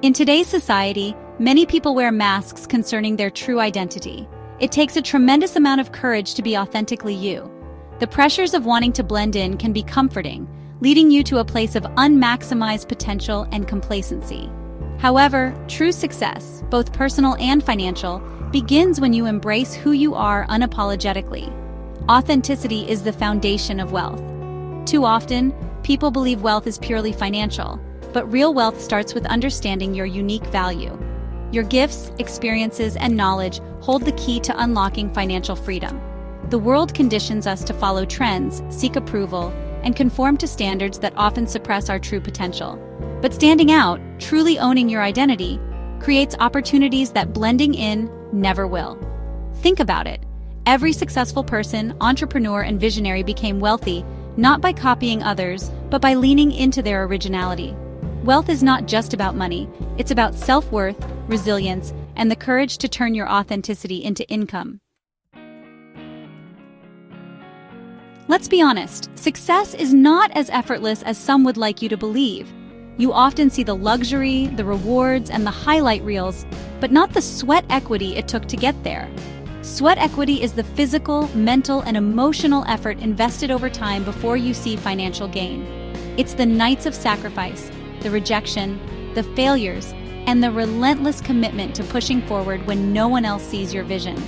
In today's society, many people wear masks concerning their true identity. It takes a tremendous amount of courage to be authentically you. The pressures of wanting to blend in can be comforting, leading you to a place of unmaximized potential and complacency. However, true success, both personal and financial, begins when you embrace who you are unapologetically. Authenticity is the foundation of wealth. Too often, people believe wealth is purely financial, but real wealth starts with understanding your unique value. Your gifts, experiences, and knowledge hold the key to unlocking financial freedom. The world conditions us to follow trends, seek approval, and conform to standards that often suppress our true potential. But standing out, truly owning your identity, creates opportunities that blending in never will. Think about it. Every successful person, entrepreneur, and visionary became wealthy not by copying others, but by leaning into their originality. Wealth is not just about money, it's about self-worth, resilience, and the courage to turn your authenticity into income. Let's be honest, success is not as effortless as some would like you to believe. You often see the luxury, the rewards, and the highlight reels, but not the sweat equity it took to get there. Sweat equity is the physical, mental, and emotional effort invested over time before you see financial gain. It's the nights of sacrifice, the rejection, the failures, and the relentless commitment to pushing forward when no one else sees your vision.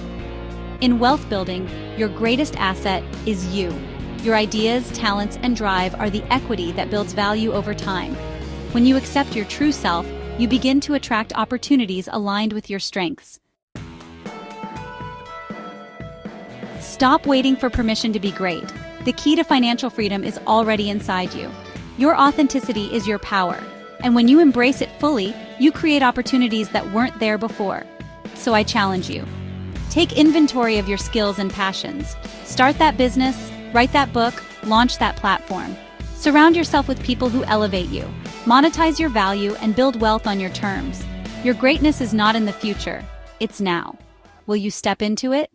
In wealth building, your greatest asset is you. Your ideas, talents, and drive are the equity that builds value over time. When you accept your true self, you begin to attract opportunities aligned with your strengths. Stop waiting for permission to be great. The key to financial freedom is already inside you. Your authenticity is your power, and when you embrace it fully, you create opportunities that weren't there before. So I challenge you. Take inventory of your skills and passions. Start that business, write that book, launch that platform. Surround yourself with people who elevate you. Monetize your value and build wealth on your terms. Your greatness is not in the future, it's now. Will you step into it?